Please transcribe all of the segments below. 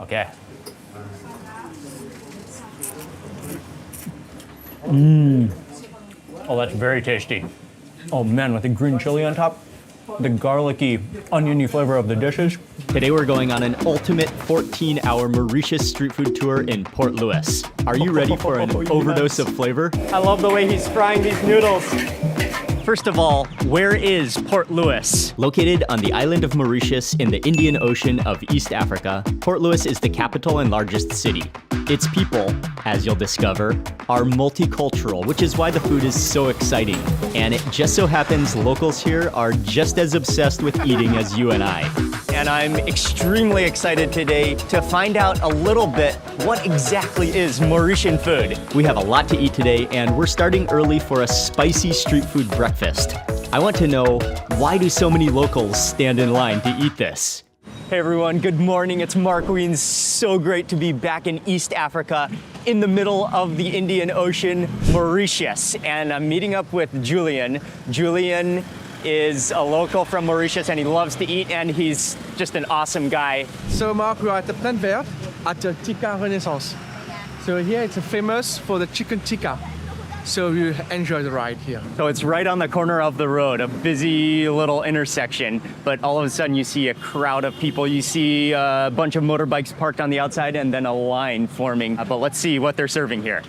Okay. Oh, that's very tasty. Oh man, with the green chili on top, the garlicky, oniony flavor of the dishes. Today we're going on an ultimate 14-hour Mauritius street food tour in Port Louis. Are you ready for an overdose of flavor? I love the way he's frying these noodles. First of all, where is Port Louis? Located on the island of Mauritius in the Indian Ocean of East Africa, Port Louis is the capital and largest city. Its people, as you'll discover, are multicultural, which is why the food is so exciting. And it just so happens locals here are just as obsessed with eating as you and I. And I'm extremely excited today to find out a little bit what exactly is Mauritian food. We have a lot to eat today, and we're starting early for a spicy street food breakfast. I want to know, why do so many locals stand in line to eat this? Hey everyone, good morning. It's Mark Wiens. So great to be back in East Africa, in the middle of the Indian Ocean, Mauritius. And I'm meeting up with Julian. Julian is a local from Mauritius and he loves to eat, and he's just an awesome guy. So Mark, we are at the Plaine Verte at the Tikka Renaissance. So here it's famous for the chicken tikka. So you enjoy the ride here. So it's right on the corner of the road, a busy little intersection, but all of a sudden you see a crowd of people. You see a bunch of motorbikes parked on the outside and then a line forming. But let's see what they're serving here.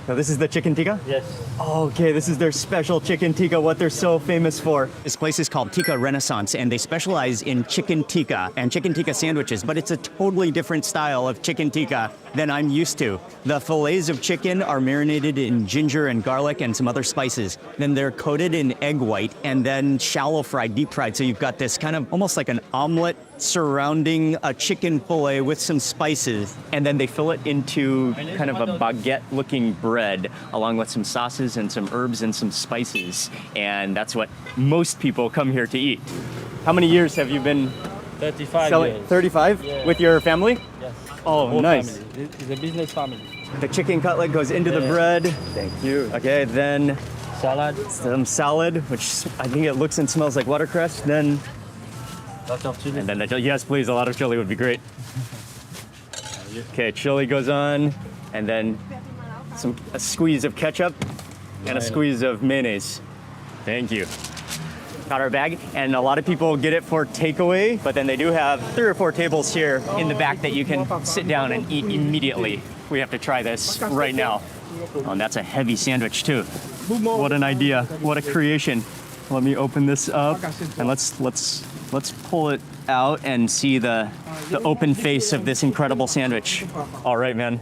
So this is the chicken tikka? Yes. Okay, this is their special chicken tikka, what they're so famous for. This place is called Tikka Renaissance, and they specialize in chicken tikka and chicken tikka sandwiches, but it's a totally different style of chicken tikka than I'm used to. The fillets of chicken are marinated in ginger and garlic and some other spices. Then they're coated in egg white and then shallow fried, deep fried. So you've got this kind of almost like an omelet surrounding a chicken fillet with some spices. And then they fill it into kind of a baguette-looking bread along with some sauces and some herbs and some spices. And that's what most people come here to eat. How many years have you been 35 selling? years. 35? Yeah. With your family? Yes. Oh, Whole nice. family. It's a business family. The chicken cutlet goes into the bread. Thank you. Okay, then Salad, some salad, which I think it looks and smells like watercress. Then, lot of chili. and then yes, please, a lot of chili would be great. Okay, chili goes on, and then a squeeze of ketchup and a squeeze of mayonnaise. Thank you. Got our bag, and a lot of people get it for takeaway, but then they do have 3 or 4 tables here in the back that you can sit down and eat immediately. We have to try this right now. Oh, and that's a heavy sandwich too. What an idea! What a creation! Let me open this up, and let's pull it out and see the open face of this incredible sandwich. All right, man.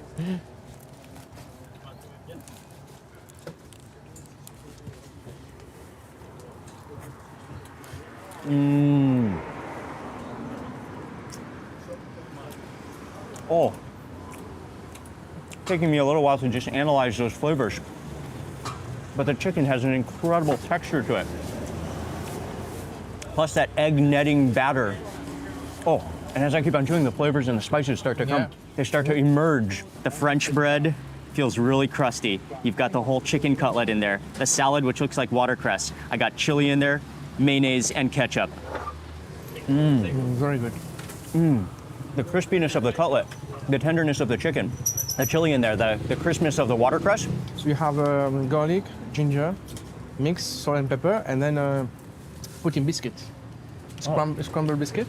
Oh, taking me a little while to just analyze those flavors, but the chicken has an incredible texture to it. Plus that egg netting batter. Oh, and as I keep on chewing, the flavors and the spices start to come. Yeah. They start to emerge. The French bread feels really crusty. You've got the whole chicken cutlet in there. The salad, which looks like watercress. I got chili in there, mayonnaise, and ketchup. Very good. The crispiness of the cutlet, the tenderness of the chicken, the chili in there, the crispness of the watercress. So you have garlic, ginger, mix, salt and pepper, and then put in biscuit. Scrambled biscuit.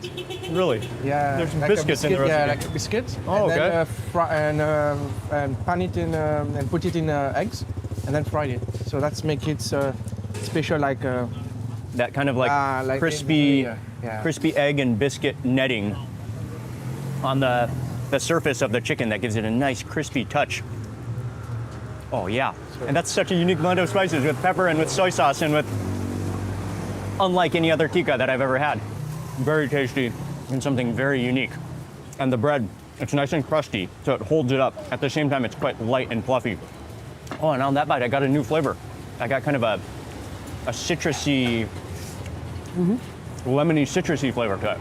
Really? Yeah. There's some like a biscuits in the biscuit, yeah, recipe. like a biscuit. Oh, and okay. Then and pan it in and put it in eggs, and then fry it. So that's make it special, like That kind of like crispy, yeah. crispy egg and biscuit netting on the surface of the chicken that gives it a nice crispy touch. Oh yeah, and that's such a unique blend of spices with pepper and with soy sauce and with unlike any other tikka that I've ever had. Very tasty and something very unique. And the bread, it's nice and crusty, so it holds it up. At the same time, it's quite light and fluffy. Oh, and on that bite, I got a new flavor. I got kind of a citrusy, lemony citrusy flavor to it.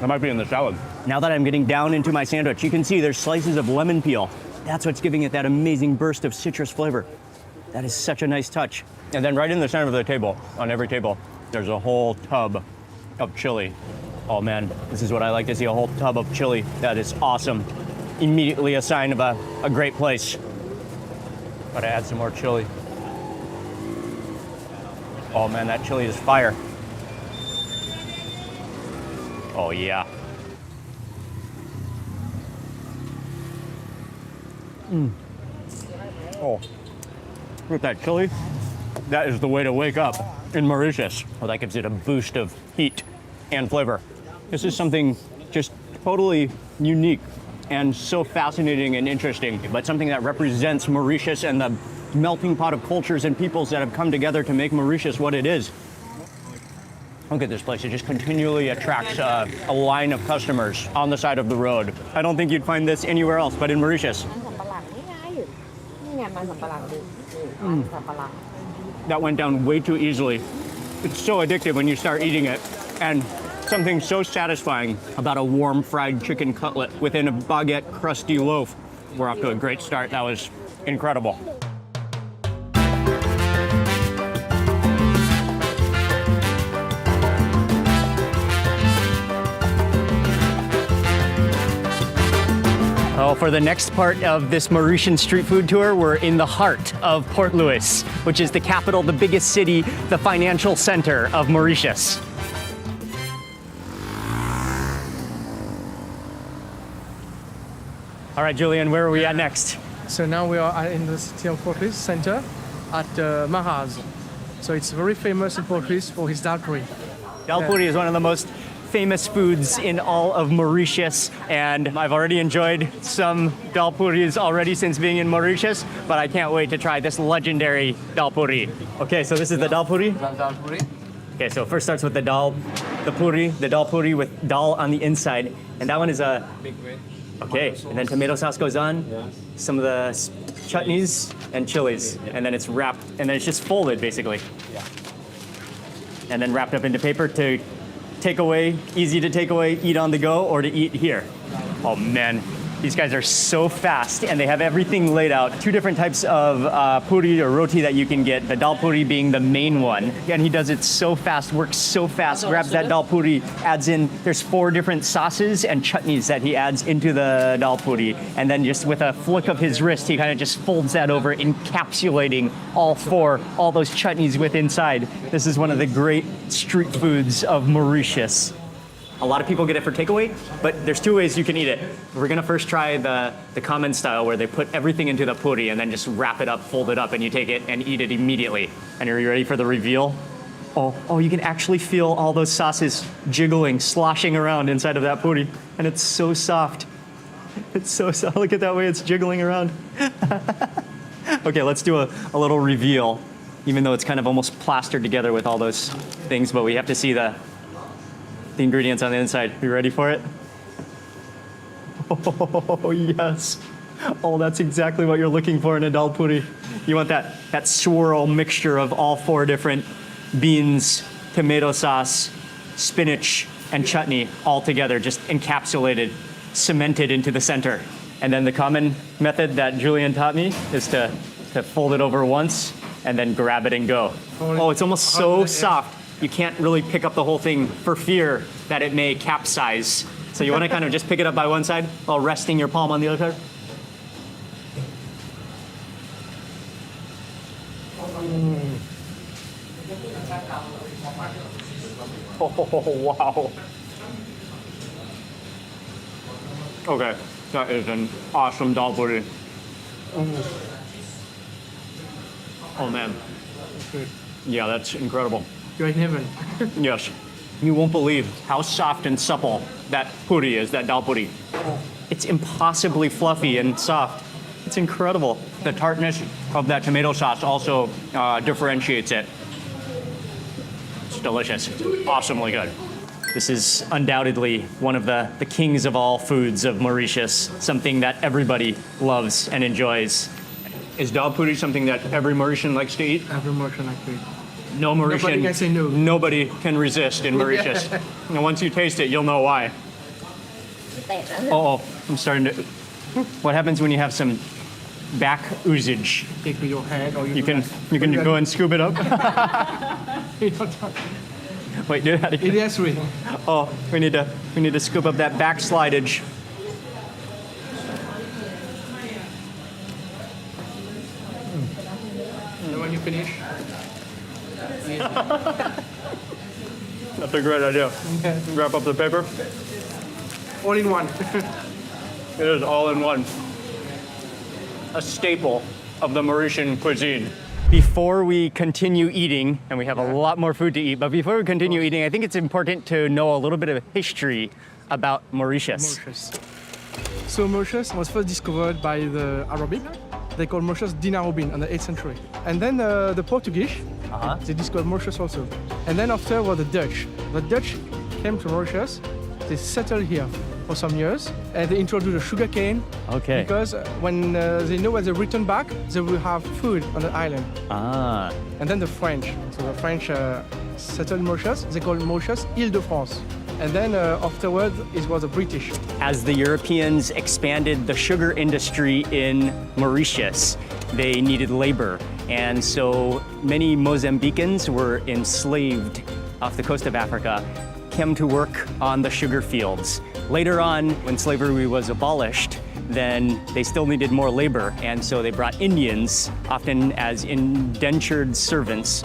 That might be in the salad. Now that I'm getting down into my sandwich, you can see there's slices of lemon peel. That's what's giving it that amazing burst of citrus flavor. That is such a nice touch. And then right in the center of the table, on every table, there's a whole tub of chili. Oh man, this is what I like to see, a whole tub of chili. That is awesome. Immediately a sign of a great place. Gotta add some more chili. Oh man, that chili is fire. Oh yeah. Oh, with that chili, that is the way to wake up in Mauritius. Well, that gives it a boost of heat and flavor. This is something just totally unique and so fascinating and interesting, but something that represents Mauritius and the melting pot of cultures and peoples that have come together to make Mauritius what it is. Look at this place, it just continually attracts a line of customers on the side of the road. I don't think you'd find this anywhere else but in Mauritius. มันสำปะหลังนี่ไงมันสำปะหลัง That went down way too easily. It's so addictive when you start eating it. And something so satisfying about a warm fried chicken cutlet within a baguette crusty loaf. We're off to a great start. That was incredible. Oh, for the next part of this Mauritian street food tour, we're in the heart of Port Louis, which is the capital, the biggest city, the financial center of Mauritius. All right, Julian, where are we at next? So now we are in the city of Port Louis center at Maraz. So it's very famous in Port Louis for his dal curry. Dal puri is one of the most famous foods in all of Mauritius, and I've already enjoyed some dal puris already since being in Mauritius, but I can't wait to try this legendary dal puri. Okay, so this is the dal puri. Dal curry. Okay, so first starts with the dal puri with dal on the inside, and that one is a okay, and then tomato sauce goes on, some of the chutneys and chilies, and then it's wrapped, and then it's just folded basically. And then wrapped up into paper to take away, easy to take away, eat on the go, or to eat here. Oh man, these guys are so fast, and they have everything laid out. Two different types of puri or roti that you can get, the dal puri being the main one. And he does it so fast, works so fast, grabs that dal puri, adds in, there's 4 different sauces and chutneys that he adds into the dal puri. And then just with a flick of his wrist, he kind of just folds that over, encapsulating all those chutneys with inside. This is one of the great street foods of Mauritius. A lot of people get it for takeaway, but there's 2 ways you can eat it. We're gonna first try the common style where they put everything into the puri and then just wrap it up, fold it up, and you take it and eat it immediately. And are you ready for the reveal? Oh, you can actually feel all those sauces jiggling, sloshing around inside of that puri. And it's so soft. It's so soft. Look at that way it's jiggling around. Okay, let's do a little reveal, even though it's kind of almost plastered together with all those things, but we have to see the ingredients on the inside. You ready for it? Oh, yes. Oh, that's exactly what you're looking for in a dal puri. You want that swirl mixture of all 4 different beans, tomato sauce, spinach, and chutney all together, just encapsulated, cemented into the center. And then the common method that Julian taught me is to fold it over once and then grab it and go. Oh, it's almost so soft. You can't really pick up the whole thing for fear that it may capsize. So you want to kind of just pick it up by one side while resting your palm on the other side. Oh, wow. Okay, that is an awesome dal puri. Oh man. Yeah, that's incredible. You're in heaven. Yes. You won't believe how soft and supple that puri is, that dal puri. It's impossibly fluffy and soft. It's incredible. The tartness of that tomato sauce also differentiates it. It's delicious. It's awesomely good. This is undoubtedly one of the kings of all foods of Mauritius, something that everybody loves and enjoys. Is dal puri something that every Mauritian likes to eat? Every Mauritian actually. No Mauritian. Nobody can say no. Nobody can resist in Mauritius. And once you taste it, you'll know why. เตะแล้ว Oh, I'm starting to. What happens when you have some back oozage? Take with your hand or You can go and scoop it up. Wait, do that again. It is sweet. Oh, we need to scoop up that backslidage. And when you finish, That's a great idea. Wrap up the paper. all in one. It is all in one. A staple of the Mauritian cuisine. Before we continue eating, and we have a lot more food to eat, but before we continue eating, I think it's important to know a little bit of history about Mauritius. Mauritius. So Mauritius was first discovered by the Arabic. They called Mauritius Dinarobin in the 8th century. And then the Portuguese, they discovered Mauritius also. And then after were the Dutch. The Dutch came to Mauritius, they settled here for some years, and they introduced the sugar cane. Okay. Because when they know when they return back, they will have food on the island. Ah, And then the French. So the French settled Mauritius. They called Mauritius Île-de-France. And then afterwards, it was the British. as the Europeans expanded the sugar industry in Mauritius, they needed labor. And so many Mozambicans were enslaved off the coast of Africa, came to work on the sugar fields. Later on, when slavery was abolished, then they still needed more labor, and so they brought Indians, often as indentured servants,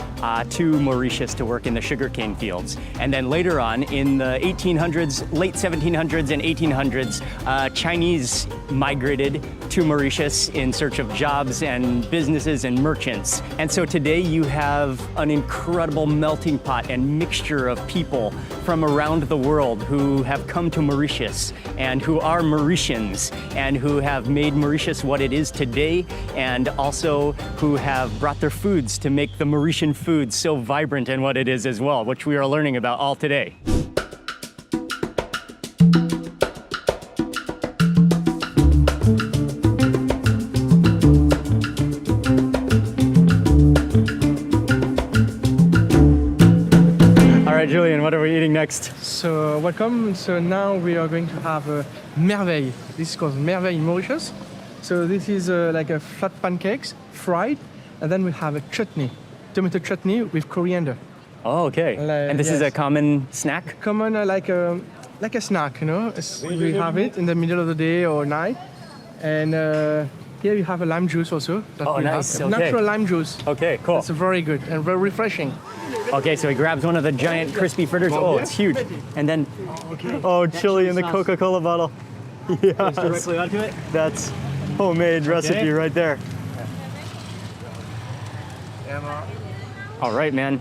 to Mauritius to work in the sugarcane fields. And then later on, in the 1800s, late 1700s and 1800s, Chinese migrated to Mauritius in search of jobs and businesses and merchants. And so today you have an incredible melting pot and mixture of people from around the world who have come to Mauritius and who are Mauritians and who have made Mauritius what it is today, and also who have brought their foods to make the Mauritian food so vibrant and what it is as well, which we are learning about all today. All right, Julian, what are we eating next? So welcome. So now we are going to have a merveille. This is called merveille in Mauritius. So this is like a flat pancakes, fried, and then we have a chutney, tomato chutney with coriander. Oh, okay. And this is a yes. common snack? Common like a snack, you know. We have it in the middle of the day or night. And here you have a lime juice also. That Oh, we nice, have. okay. Natural lime juice. Okay, cool. It's very good and very refreshing. Okay, so he grabs one of the giant crispy fritters. Oh, it's huge. And then, oh, chili in the Coca-Cola bottle. Yes. Directly onto it. That's homemade recipe right there. All right, man.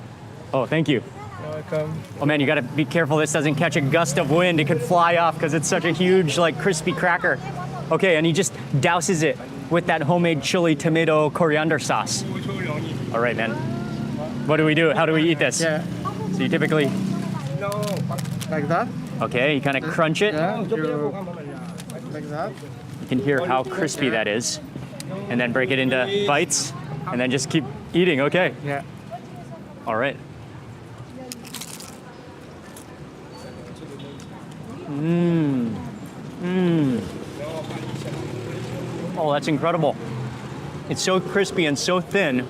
Oh, thank you. You're welcome. Oh man, you gotta be careful this doesn't catch a gust of wind. It could fly off because it's such a huge, like, crispy cracker. Okay, and he just douses it with that homemade chili tomato coriander sauce. All right, man. What do we do? How do we eat this? Yeah. So you typically, Like that. okay, you kind of crunch it. Yeah. Like that. You can hear how crispy that is. And then break it into bites and then just keep eating. Okay. Yeah. All right. Oh, that's incredible. It's so crispy and so thin.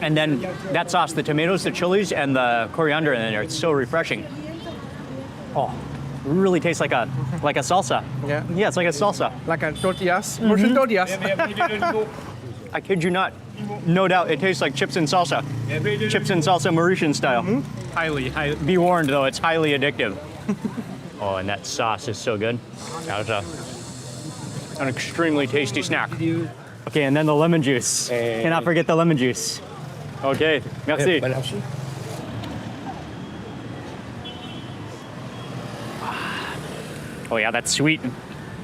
And then that sauce, the tomatoes, the chilies, and the coriander in there, it's so refreshing. Oh, really tastes like a salsa. Yeah. Yeah, it's like a salsa. Like a tortillas. Mauritian tortillas. I kid you not. No doubt, it tastes like chips and salsa. Chips and salsa Mauritian style. Highly. Be warned though, it's highly addictive. Oh, and that sauce is so good. That was an extremely tasty snack. Okay, and then the lemon juice. Cannot forget the lemon juice. Okay, merci. Oh yeah, that's sweet.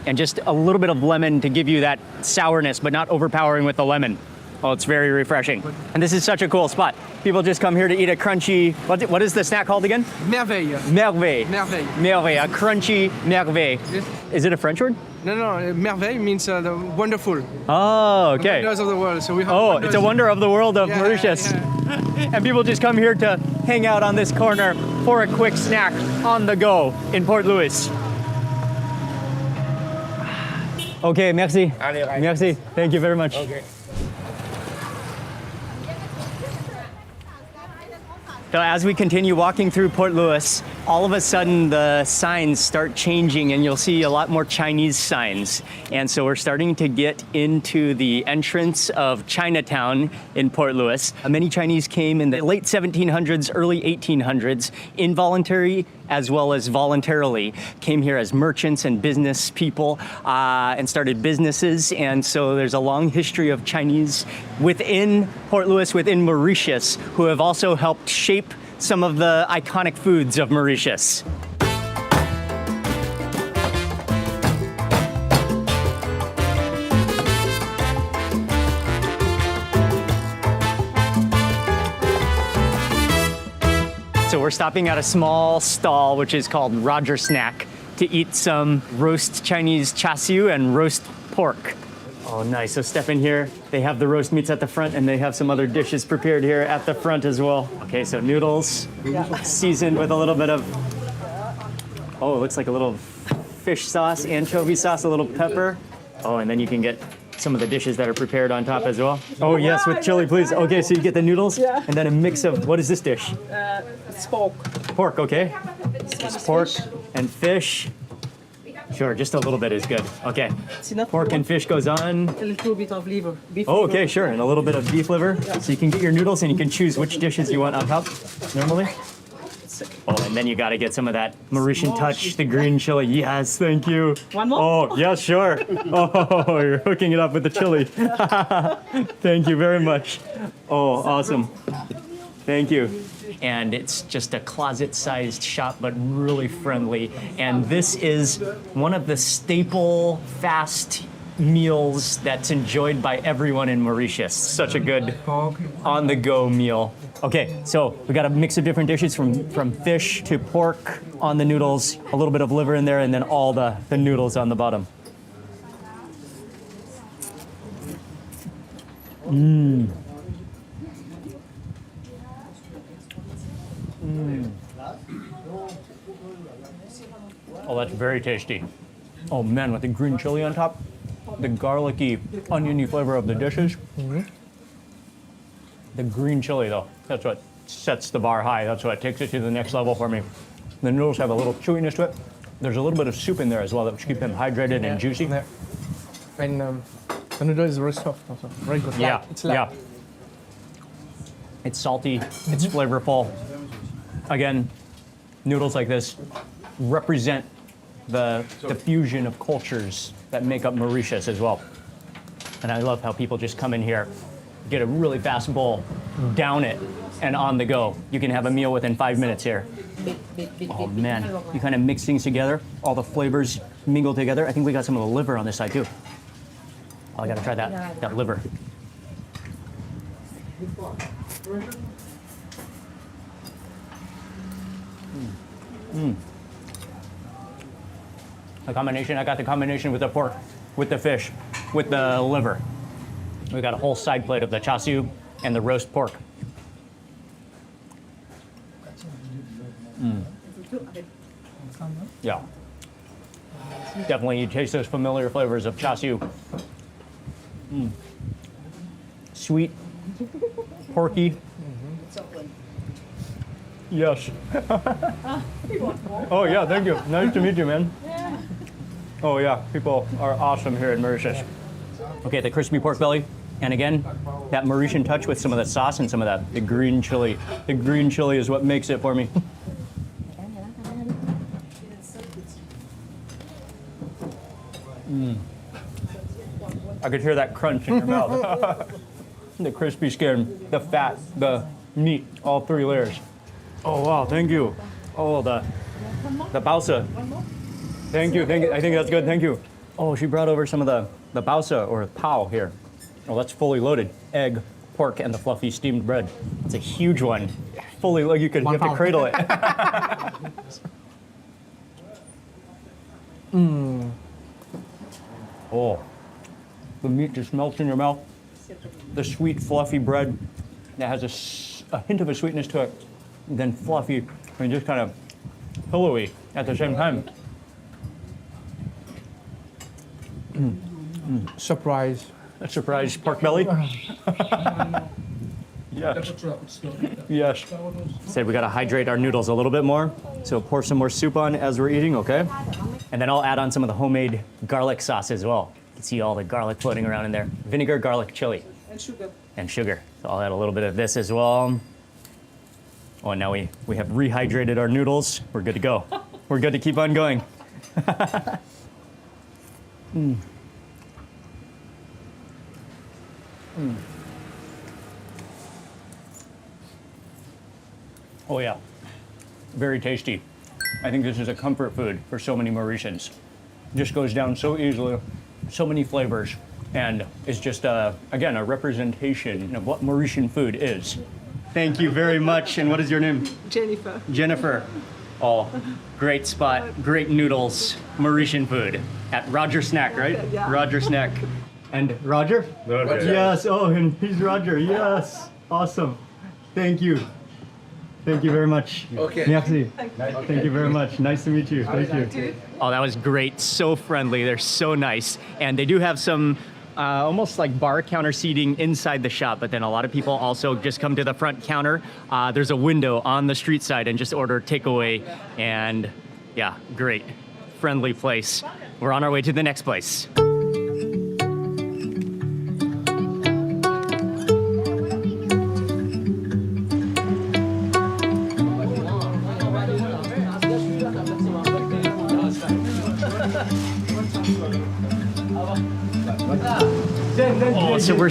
And just a little bit of lemon to give you that sourness, but not overpowering with the lemon. Oh, it's very refreshing. And this is such a cool spot. People just come here to eat a crunchy, what is the snack called again? Merveille. Merveille. Merveille. Merveille, a crunchy merveille. Yes. Is it a French word? No, merveille means the wonderful. Oh, okay. Wonders of the world. So we have Oh, wonders. it's a wonder of the world of Yeah, Mauritius. yeah. And people just come here to hang out on this corner for a quick snack on the go in Port Louis. Okay, merci. Merci. Thank you very much. So as we continue walking through Port Louis, all of a sudden the signs start changing and you'll see a lot more Chinese signs. And so we're starting to get into the entrance of Chinatown in Port Louis. Many Chinese came in the late 1700s, early 1800s, involuntary as well as voluntarily, came here as merchants and business people and started businesses. And so there's a long history of Chinese within Port Louis, within Mauritius, who have also helped shape some of the iconic foods of Mauritius. So we're stopping at a small stall, which is called Roger Snack, to eat some roast Chinese char siu and roast pork. Oh, nice. So step in here. They have the roast meats at the front, and they have some other dishes prepared here at the front as well. Okay, so noodles, seasoned with a little bit of, oh, it looks like a little fish sauce, anchovy sauce, a little pepper. Oh, and then you can get some of the dishes that are prepared on top as well. Oh, yes, with chili, please. Okay, so you get the noodles, and then a mix of, what is this dish? It's pork. Pork, okay. It's pork and fish. Sure, just a little bit is good. Okay. Pork and fish goes on. A little bit of liver. Beef Oh, liver. okay, sure. And a little bit of beef liver. So you can get your noodles and you can choose which dishes you want on top normally. Oh, and then you got to get some of that Mauritian touch, the green chili. Yes, thank you. One more? Oh, yes, sure. Oh, you're hooking it up with the chili. Thank you very much. Oh, awesome. Thank you. And it's just a closet-sized shop, but really friendly. And this is one of the staple fast meals that's enjoyed by everyone in Mauritius. Such a good on-the-go meal. Okay, so we got a mix of different dishes from fish to pork on the noodles, a little bit of liver in there, and then all the noodles on the bottom. Oh, that's very tasty. Oh man, with the green chili on top, the garlicky, oniony flavor of the dishes. The green chili though, that's what sets the bar high. That's what takes it to the next level for me. The noodles have a little chewiness to it. There's a little bit of soup in there as well that keep them hydrated and juicy. Yeah. And the noodle is very soft also. Very good. Yeah, Light. It's light. yeah. It's salty, it's flavorful. Again, noodles like this represent the fusion of cultures that make up Mauritius as well. And I love how people just come in here, get a really fast bowl, down it, and on the go. You can have a meal within 5 minutes here. Oh man, you kind of mix things together, all the flavors mingle together. I think we got some of the liver on this side too. Oh, I gotta try that liver. The combination, I got the combination with the pork, with the fish, with the liver. We got a whole side plate of the char siu and the roast pork. Yeah. Definitely, you taste those familiar flavors of char siu. Sweet, porky. Yes. Oh yeah, thank you. Nice to meet you, man. Oh yeah, people are awesome here in Mauritius. Okay, the crispy pork belly, and again, that Mauritian touch with some of the sauce and some of the green chili. The green chili is what makes it for me. I could hear that crunch in your mouth. The crispy skin, the fat, the meat, all three layers. Oh wow, thank you. Oh, the bausa. Thank you, thank you. I think that's good, thank you. Oh, she brought over some of the bausa or pao here. Oh, that's fully loaded. Egg, pork, and the fluffy steamed bread. It's a huge one. Fully, like you have to cradle it. Oh, the meat just melts in your mouth. The sweet, fluffy bread that has a hint of a sweetness to it, then fluffy and just kind of pillowy at the same time. Surprise. A surprise pork belly. Yes. Yes. Said we gotta hydrate our noodles a little bit more. So pour some more soup on as we're eating, okay? And then I'll add on some of the homemade garlic sauce as well. You can see all the garlic floating around in there. Vinegar, garlic, chili. And sugar. And sugar. So I'll add a little bit of this as well. Oh, and now we have rehydrated our noodles. We're good to go. We're good to keep on going. Oh yeah, very tasty. I think this is a comfort food for so many Mauritians. Just goes down so easily, so many flavors, and it's just, again, a representation of what Mauritian food is. Thank you very much, and what is your name? Jennifer. Jennifer. Oh, great spot, great noodles, Mauritian food at Roger Snack, right? Yeah. Roger Snack. And Roger? Roger. Yes, oh, and he's Roger, yes. Awesome. Thank you. Thank you very much. Okay. Merci. Thank you very much. Nice to meet you. Thank you. Oh, that was great. So friendly. They're so nice. And they do have some almost like bar counter seating inside the shop, but then a lot of people also just come to the front counter. There's a window on the street side and just order takeaway. And yeah, great. Friendly place. We're on our way to the next place. Oh, so we're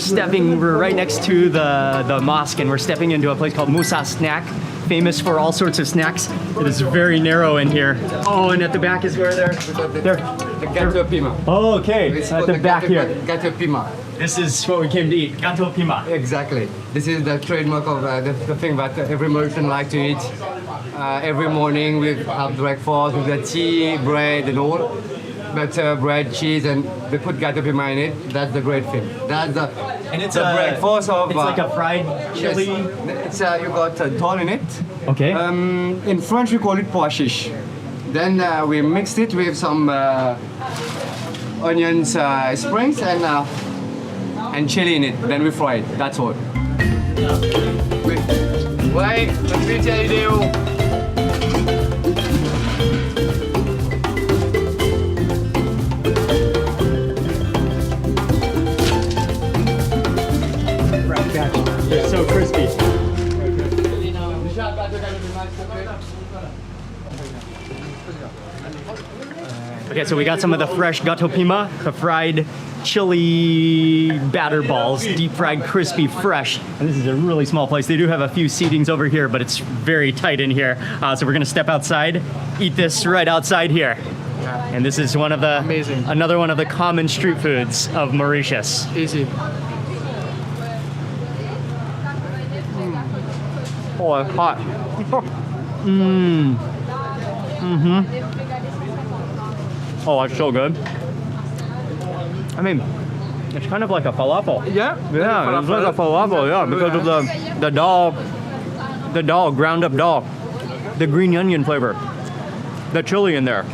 right next to the mosque, and we're stepping into a place called Musa Snack, famous for all sorts of snacks. It is very narrow in here. Oh, and at the back is where they're The Gâteau Pima. oh, okay, It's at called the back here. Gâteau Pima. This is what we came to eat, Gâteau Pima. Exactly. This is the trademark of the thing that every Mauritian like to eat. Every morning we have breakfast with the tea, bread, and all. But bread, cheese, and they put Gâteau Pima in it. That's the great thing. That's the And it's the breakfast of. It's like a fried chili. Yes. It's you got dal in it. Okay. In French we call it pois chiche. Then we mixed it with some onions, springs, and chili in it. Then we fry it. That's all. Wait, let me tell you. They're so crispy. Okay, so we got some of the fresh Gâteau Pima, the fried chili batter balls, deep fried, crispy, fresh. And this is a really small place. They do have a few seatings over here, but it's very tight in here. So we're gonna step outside, eat this right outside here. And this is one of the Amazing. another one of the common street foods of Mauritius. Easy. Oh, it's hot. Oh, it's so good. I mean, it's kind of like a falafel. Yeah? Yeah, it's like a falafel, yeah, because of the dal, ground up dal, the green onion flavor, the chili in there,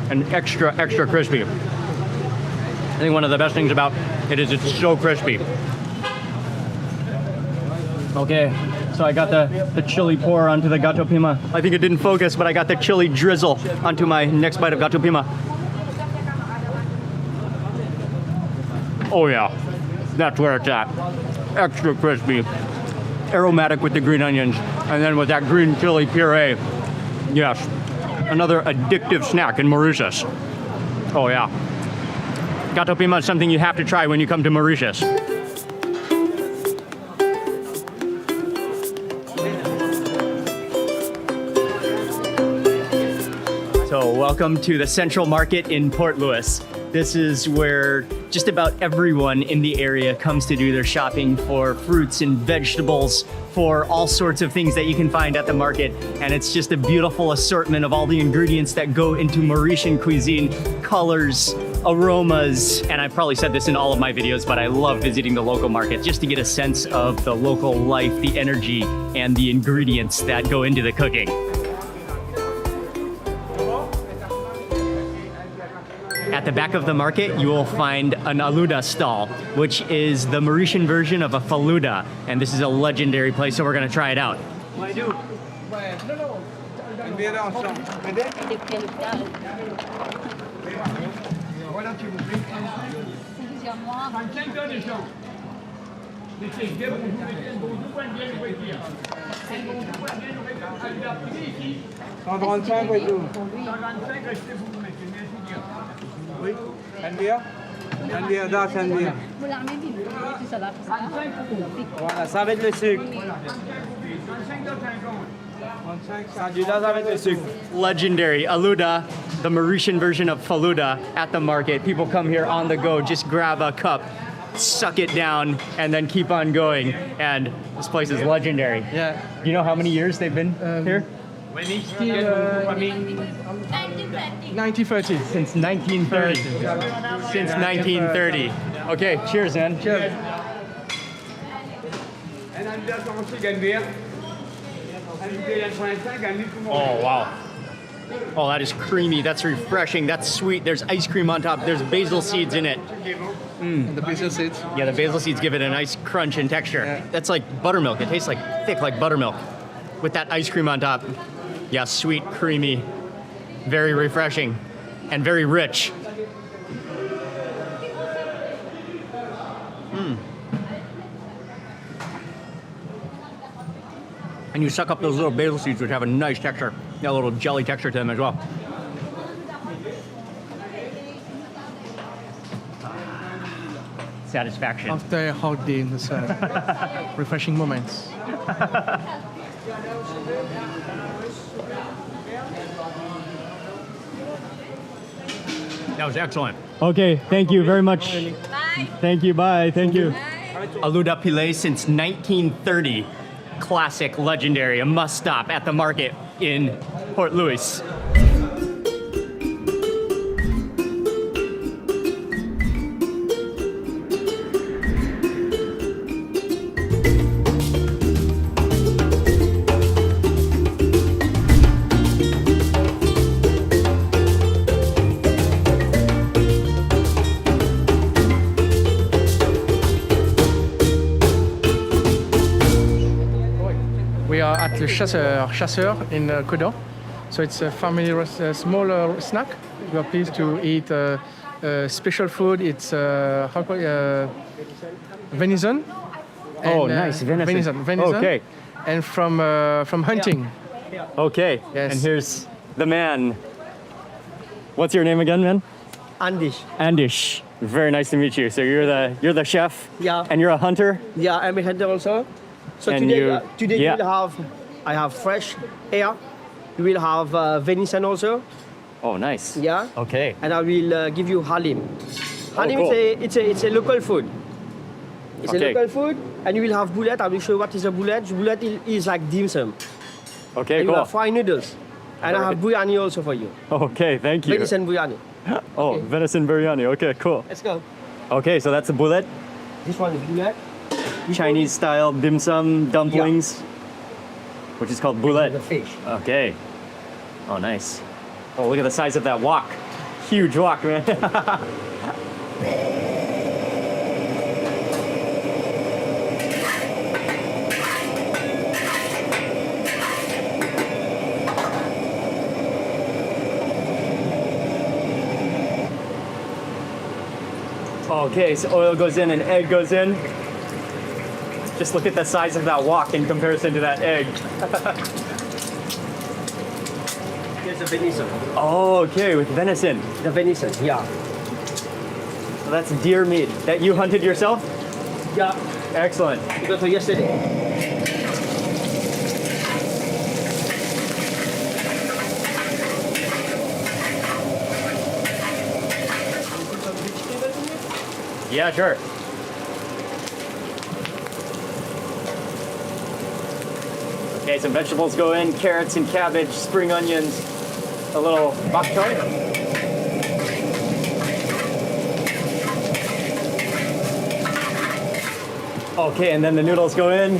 and extra crispy. I think one of the best things about it is it's so crispy. Okay, so I got the chili pour onto the Gâteau Pima. I think it didn't focus, but I got the chili drizzle onto my next bite of Gâteau Pima. Oh yeah, that's where it's at. Extra crispy, aromatic with the green onions, and then with that green chili puree. Yes, another addictive snack in Mauritius. Oh yeah. Gâteau Pima is something you have to try when you come to Mauritius. So welcome to the Central Market in Port Louis. This is where just about everyone in the area comes to do their shopping for fruits and vegetables, for all sorts of things that you can find at the market. And it's just a beautiful assortment of all the ingredients that go into Mauritian cuisine, colors, aromas. And I've probably said this in all of my videos, but I love visiting the local market just to get a sense of the local life, the energy, and the ingredients that go into the cooking. At the back of the market, you will find an aluda stall, which is the Mauritian version of a faluda. And this is a legendary place, so we're going to try it out. Voilà, ça va être le sucre. Celui-là, ça va être le sucre. Legendary aluda, the Mauritian version of faluda at the market. People come here on the go, just grab a cup, suck it down, and then keep on going. And this place is legendary. Yeah. You know how many years they've been here? 1930. Since 1930. Since 1930. Okay, cheers, man. Cheers. Oh, wow. Oh, that is creamy. That's refreshing. That's sweet. There's ice cream on top. There's basil seeds in it. The basil seeds. Yeah, the basil seeds give it a nice crunch and texture. Yeah. That's like buttermilk. It tastes like thick, like buttermilk, with that ice cream on top. Yeah, sweet, creamy, very refreshing, and very rich. And you suck up those little basil seeds, which have a nice texture, a little jelly texture to them as well. Satisfaction. After a hot day in the sun. Refreshing moments. That was excellent. Okay, thank you very much. Bye. Thank you, bye, thank you. Aluda Pillay since 1930. Classic, legendary, a must stop at the market in Port Louis. We are at Le Chasseur in Codon. So it's a family small snack. We are pleased to eat special food. It's venison. Oh, And, nice, venison. Venison. Okay. And from hunting. Okay, Yes. and here's the man. What's your name again, man? Andish. Andish. Very nice to meet you. So you're the chef. Yeah. And you're a hunter. Yeah, I'm a hunter also. So And today, you- today yeah. you will I have fresh air. You will have venison also. Oh, nice. Yeah. Okay. And I will give you halim. Halim cool. it's a local food. It's Okay. a local food, and you will have bullet. I will show you what is a bullet. Bullet is like dim sum. Okay, And you cool. have fried noodles. And I have biryani also for you. Okay, thank you. Venison biryani. Oh, venison biryani. Okay, cool. Let's go. Okay, so that's a bullet. This one is bullet. Chinese style dim sum dumplings, which is called bullet. The fish. Okay. Oh, nice. Oh, look at the size of that wok. Huge wok, man. Okay, so oil goes in and egg goes in. Just look at the size of that wok in comparison to that egg. Here's the venison. Oh, okay, with venison. The venison, yeah. So that's deer meat that you hunted yourself? Yeah. Excellent. We got for yesterday. Yeah, sure. Okay, some vegetables go in, carrots and cabbage, spring onions, a little bok choy. Okay, and then the noodles go in.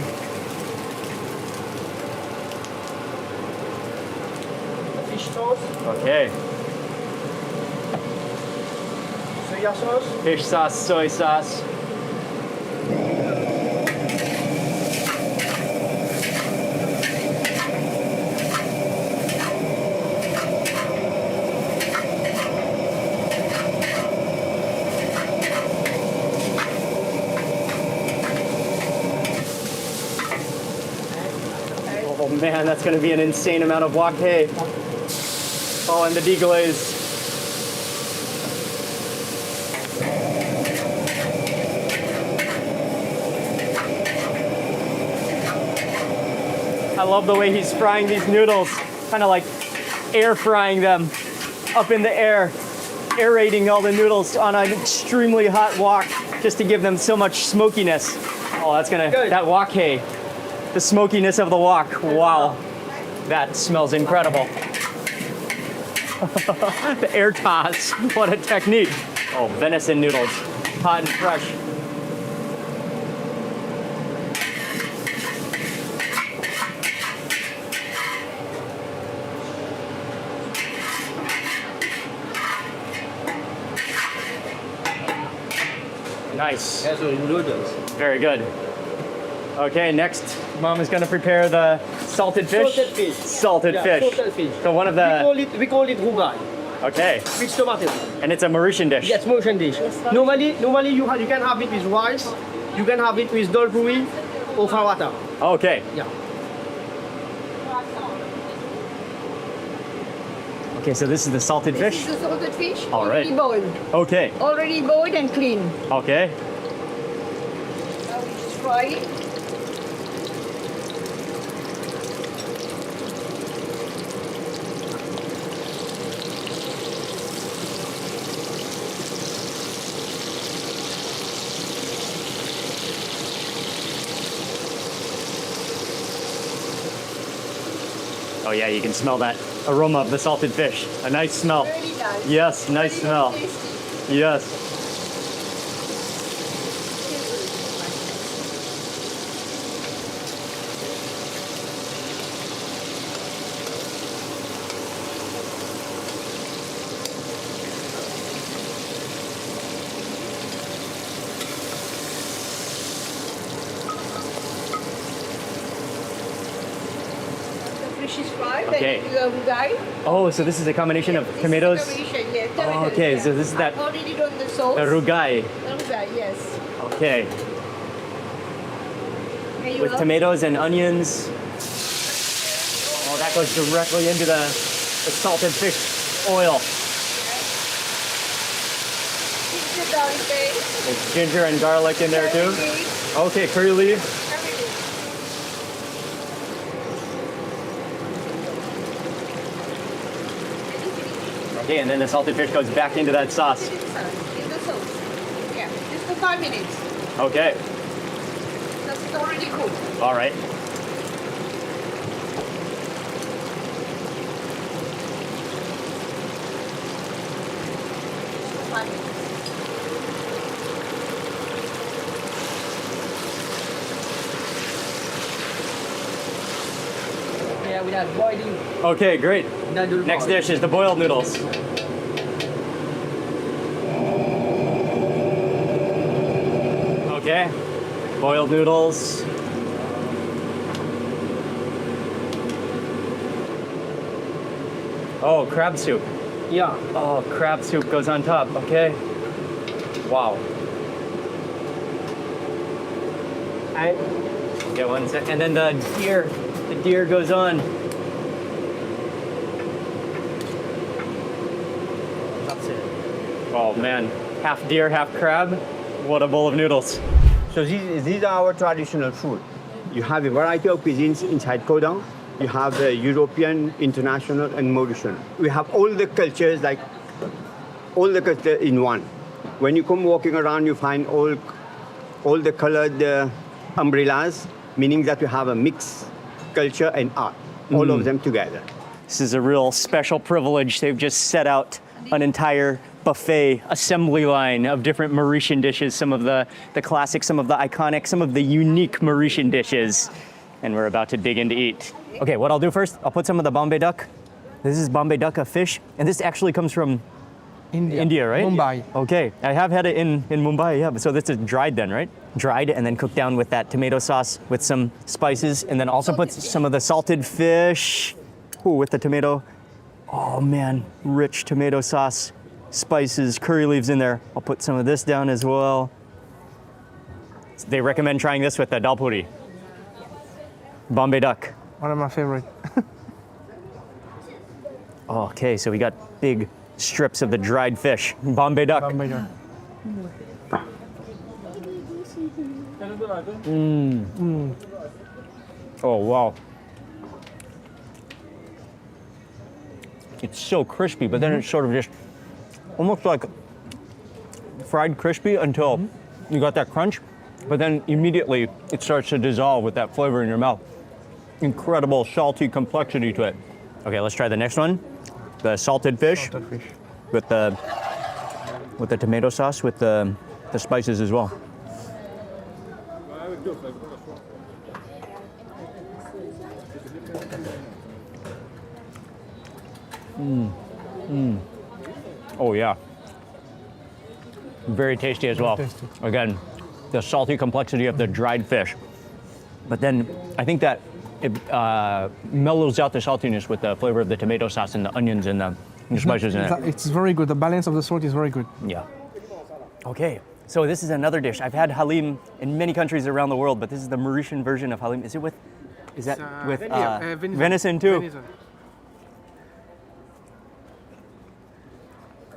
Fish sauce. Okay. soya sauce. Fish sauce, soy sauce. Oh man, that's gonna be an insane amount of wok hei. Oh, and the deglaze. I love the way he's frying these noodles, kind of like air frying them up in the air, aerating all the noodles on an extremely hot wok just to give them so much smokiness. Oh, that's gonna, Good. that wok hei, the smokiness of the wok, wow. That smells incredible. The air toss, what a technique. Oh, venison noodles, hot and fresh. Nice. That's the noodles. Very good. Okay, next, Mom is going to prepare the salted fish. Salted fish. Salted Yeah, fish. salted fish. So one of the. We call it rugai. Okay, With tomato. and it's a Mauritian dish. Yes, Mauritian dish. Normally you can have it with rice. You can have it with dal puri or farwata. Okay. Yeah. Okay, so this is the salted This fish. is the salted fish. All right. Already boiled. Okay. Already boiled and clean. Okay. Now we just fry it. Oh yeah, you can smell that aroma of the salted fish. A nice smell. Really nice. Yes, nice Very smell. tasty. Yes. The fish is fried. Okay. And you rugai. Oh, so this is a combination of This is tomatoes. combination, yeah, Oh, tomatoes, okay, yeah. so this is that- I poured it on the sauce. The rugai. Rugai, yes. Okay. Here you With are. tomatoes and onions. Oh, that goes directly into the salted fish oil. Ginger garlic paste. There's ginger and garlic in there too. curry leaves, Okay, curry leaf. curry leaves. Okay, and then the salted fish goes back into that sauce. In the sauce. Yeah, just for 5 minutes. Okay, That's already cooked. all right. For 5 minutes. Yeah, we are boiling. Okay, great. Noodle Next boil. dish is the boiled noodles. Okay, boiled noodles. Oh, crab soup. Yeah. Oh, crab soup goes on top. Okay. Wow. And Yeah, one sec. And then the deer goes on. That's it. Oh man, half deer, half crab. What a bowl of noodles. So these are our traditional food. You have a variety of cuisines inside Kodang. You have the European, international, and Mauritian. We have all the cultures, like all the culture in one. When you come walking around, you find all the colored umbrellas, meaning that you have a mixed culture and art, all of them together. This is a real special privilege. They've just set out an entire buffet assembly line of different Mauritian dishes, some of the classics, some of the iconic, some of the unique Mauritian dishes. And we're about to dig in to eat. Okay, what I'll do first, I'll put some of the Bombay duck. This is Bombay duck, a fish, and this actually comes from India. India, right? Mumbai. Okay, I have had it in Mumbai, yeah. So this is dried then, right? Dried and then cooked down with that tomato sauce with some spices, and then also put some of the salted fish. Ooh, with the tomato. Oh man, rich tomato sauce, spices, curry leaves in there. I'll put some of this down as well. They recommend trying this with the dal puri. Bombay duck. One of my favorite. Okay, so we got big strips of the dried fish. Bombay duck. Bombay duck. Oh, wow. It's so crispy, but then it's sort of just almost like fried crispy until you got that crunch, but then immediately it starts to dissolve with that flavor in your mouth. Incredible salty complexity to it. Okay, let's try the next one. The salted fish, Salted fish. with the tomato sauce with the spices as well. Oh yeah. Very tasty as well. tasty. Again, the salty complexity of the dried fish. But then I think that it mellows out the saltiness with the flavor of the tomato sauce and the onions and the spices in it. It's very good. The balance of the salt is very good. Yeah. Okay, so this is another dish. I've had halim in many countries around the world, but this is the Mauritian version of halim. Is that with venison too? Venison.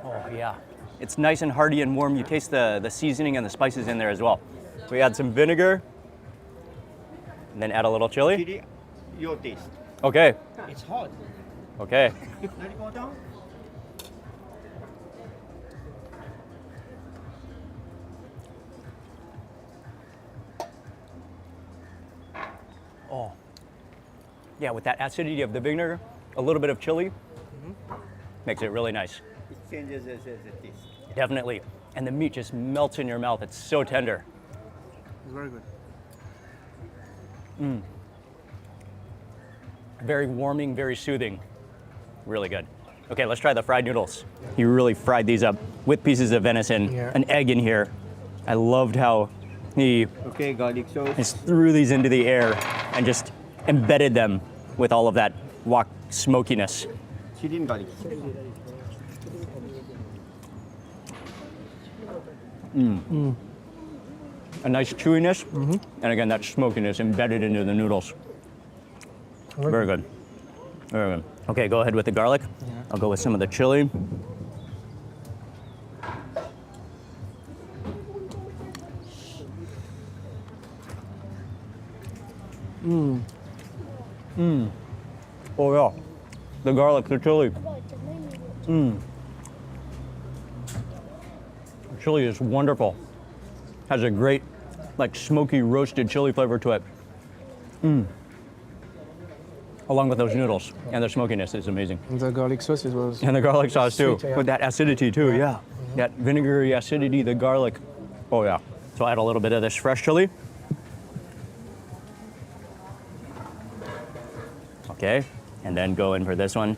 Oh yeah. It's nice and hearty and warm. You taste the seasoning and the spices in there as well. We add some vinegar, and then add a little chili. Chili, your taste. Okay, It's hot. okay. Let it go down. Oh. Yeah, with that acidity of the vinegar, a little bit of chili, makes it really nice. It changes as a taste. Definitely. And the meat just melts in your mouth. It's so tender. It's very good. Very warming, very soothing. Really good. Okay, let's try the fried noodles. You really fried these up with pieces of venison, Yeah. an egg in here. I loved how he Okay, garlic sauce. just threw these into the air and just embedded them with all of that wok smokiness. Chili and garlic. A nice chewiness, and again, that smokiness embedded into the noodles. Very good. Very good. Okay, go ahead with the garlic. I'll go with some of the chili. Oh yeah, the garlic, the chili. Chili is wonderful. Has a great, like smoky roasted chili flavor to it. Along with those noodles and the smokiness is amazing. And the garlic sauce is was. And the garlic sauce too, Sweet, yeah. with that acidity too, yeah. That vinegary acidity, the garlic. Oh yeah. So add a little bit of this fresh chili. Okay, and then go in for this one.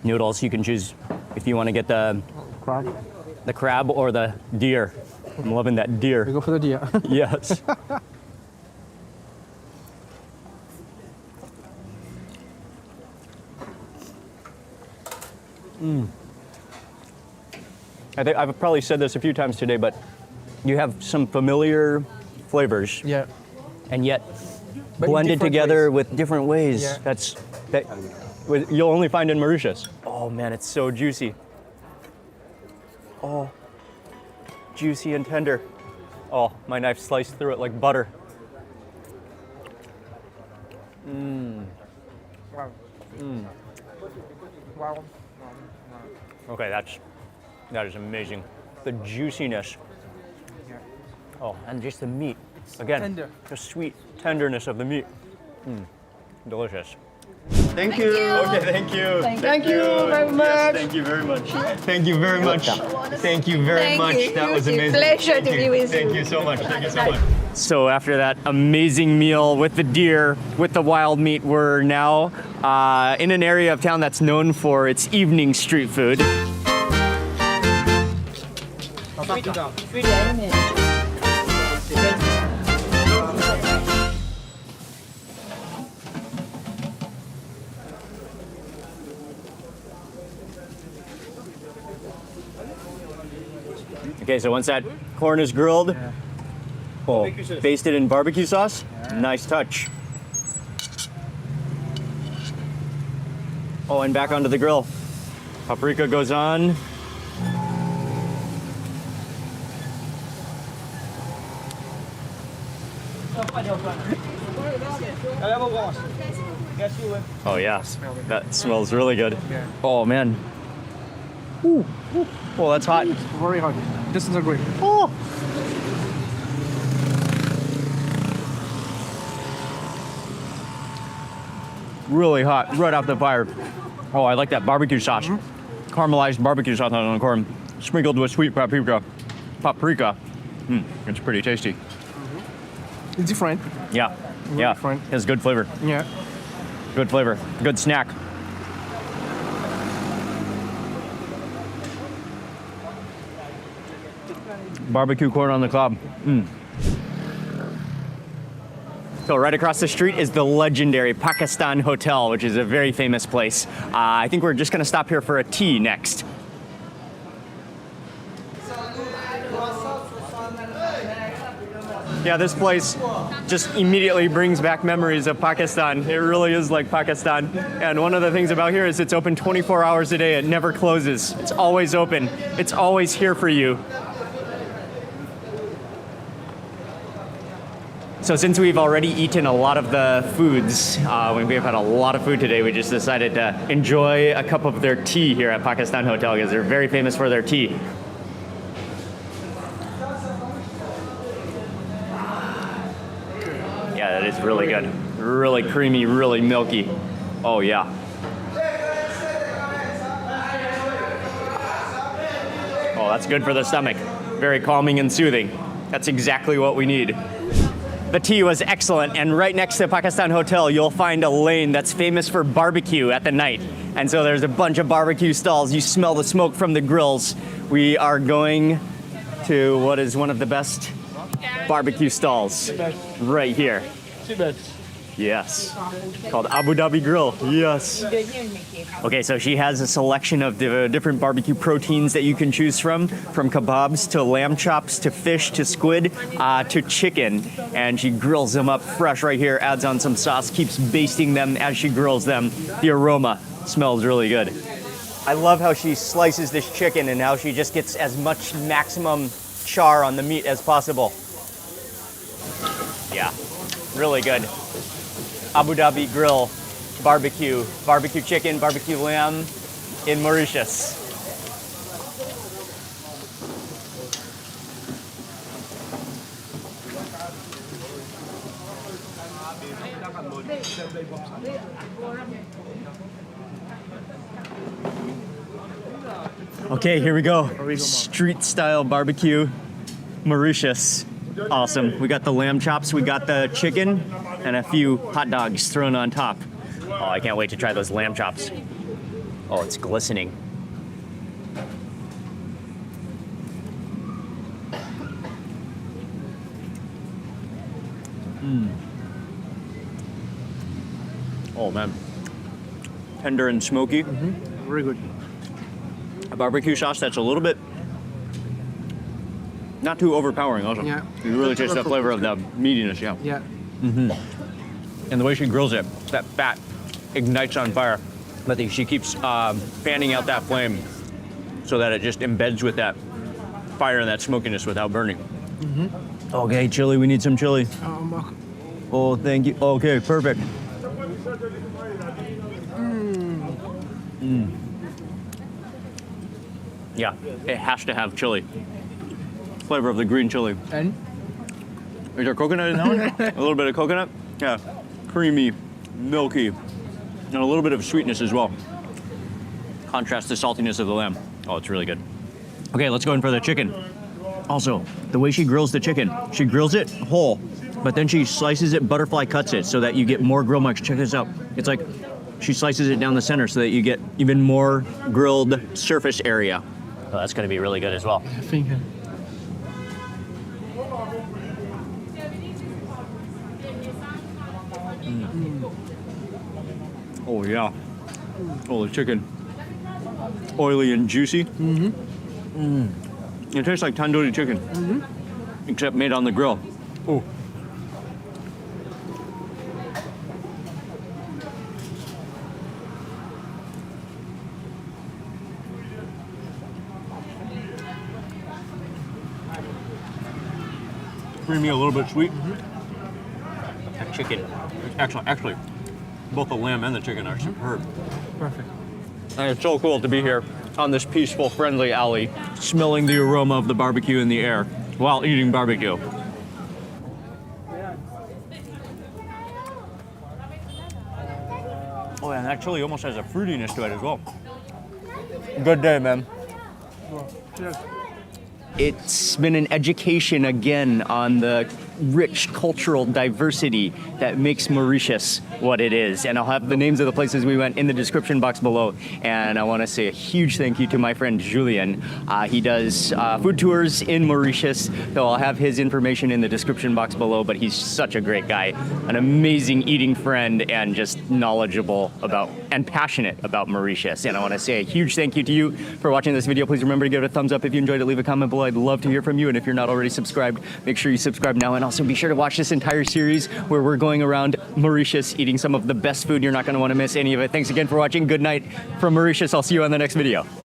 Noodles, you can choose if you want to get the crab or the deer. I'm loving that We deer. go for the deer. Yes. I think I've probably said this a few times today, but you have some familiar flavors, Yeah. and yet But in blended different together ways. with different ways. Yeah. That you'll only find in Mauritius. Oh man, it's so juicy. Oh, juicy and tender. Oh, my knife sliced through it like butter. Wow. Okay, that is amazing. The juiciness. Oh, and just the meat. Again, tender. the sweet tenderness of the meat. Delicious. Thank you. Okay, thank you. Thank you very much. Thank you very much. Thank you very much. Thank you very Thank much. you. That was It's a amazing. pleasure Thank to be with Thank you. you so much. Thank you so much. So after that amazing meal with the deer, with the wild meat, we're now in an area of town that's known for its evening street food. Okay, so once that corn is grilled, basted in barbecue sauce, nice touch. Oh, and back onto the grill. Paprika goes on. Oh yeah, that smells really good. Oh man. Ooh. Oh, that's hot. Very hot. This is a great. Oh. Really hot, right off the fire. Oh, I like that barbecue sauce. Caramelized barbecue sauce on the corn, sprinkled with sweet paprika. It's pretty tasty. It's different. Yeah, yeah, different. has good flavor. Yeah. Good flavor, good snack. Barbecue corn on the cob. So right across the street is the legendary Pakistan Hotel, which is a very famous place. I think we're just gonna stop here for a tea next. Yeah, this place just immediately brings back memories of Pakistan. It really is like Pakistan. And one of the things about here is it's open 24 hours a day. It never closes. It's always open. It's always here for you. So since we've already eaten a lot of the foods, we've had a lot of food today, we just decided to enjoy a cup of their tea here at Pakistan Hotel because they're very famous for their tea. Yeah, that is really good. Really creamy, really milky. Oh yeah. Oh, that's good for the stomach. Very calming and soothing. That's exactly what we need. The tea was excellent, and right next to Pakistan Hotel, you'll find a lane that's famous for barbecue at the night. And so there's a bunch of barbecue stalls. You smell the smoke from the grills. We are going to what is one of the best barbecue stalls right here. Yes, called Abu Dhabi Grill. Yes. Okay, so she has a selection of the different barbecue proteins that you can choose from kebabs to lamb chops to fish to squid to chicken. And she grills them up fresh right here, adds on some sauce, keeps basting them as she grills them. The aroma smells really good. I love how she slices this chicken and how she just gets as much maximum char on the meat as possible. Yeah, really good. Abu Dhabi Grill barbecue chicken, barbecue lamb in Mauritius. Okay, here we go. Street style barbecue, Mauritius. Awesome. We got the lamb chops, we got the chicken, and a few hot dogs thrown on top. Oh, I can't wait to try those lamb chops. Oh, it's glistening. Oh man. Tender and smoky. Very good. A barbecue sauce that's a little bit not too overpowering also. Yeah. You really taste the flavor of the meatiness, yeah. Yeah. And the way she grills it, that fat ignites on fire. But she keeps fanning out that flame so that it just embeds with that fire and that smokiness without burning. Okay, chili, we need some chili. Oh, thank you. Okay, perfect. Yeah, it has to have chili. Flavor of the green chili. And? Is there coconut in that one? A little bit of coconut? Yeah. Creamy, milky, and a little bit of sweetness as well. Contrast the saltiness of the lamb. Oh, it's really good. Okay, let's go in for the chicken. Also, the way she grills the chicken, she grills it whole, but then she slices it, butterfly cuts it so that you get more grill marks. Check this out. It's like she slices it down the center so that you get even more grilled surface area. Oh, that's gonna be really good as well. I think Oh yeah. Oh, the chicken. Oily and juicy. It tastes like tandoori chicken, except made on the grill. Oh. Creamy, a little bit sweet. That chicken is excellent. Actually, both the lamb and the chicken are superb. Perfect. And it's so cool to be here on this peaceful, friendly alley, smelling the aroma of the barbecue in the air while eating barbecue. Oh, and that chili almost has a fruitiness to it as well. Good day, man. Cheers. It's been an education again on the rich cultural diversity that makes Mauritius what it is. And I'll have the names of the places we went in the description box below. And I want to say a huge thank you to my friend Julian. He does food tours in Mauritius, so I'll have his information in the description box below. But he's such a great guy, an amazing eating friend, and just knowledgeable about and passionate about Mauritius. And I want to say a huge thank you to you for watching this video. Please remember to give it a thumbs up if you enjoyed it. Leave a comment below. I'd love to hear from you. And if you're not already subscribed, make sure you subscribe now. And also be sure to watch this entire series where we're going around Mauritius eating some of the best food. You're not going to want to miss any of it. Thanks again for watching. Good night from Mauritius. I'll see you on the next video.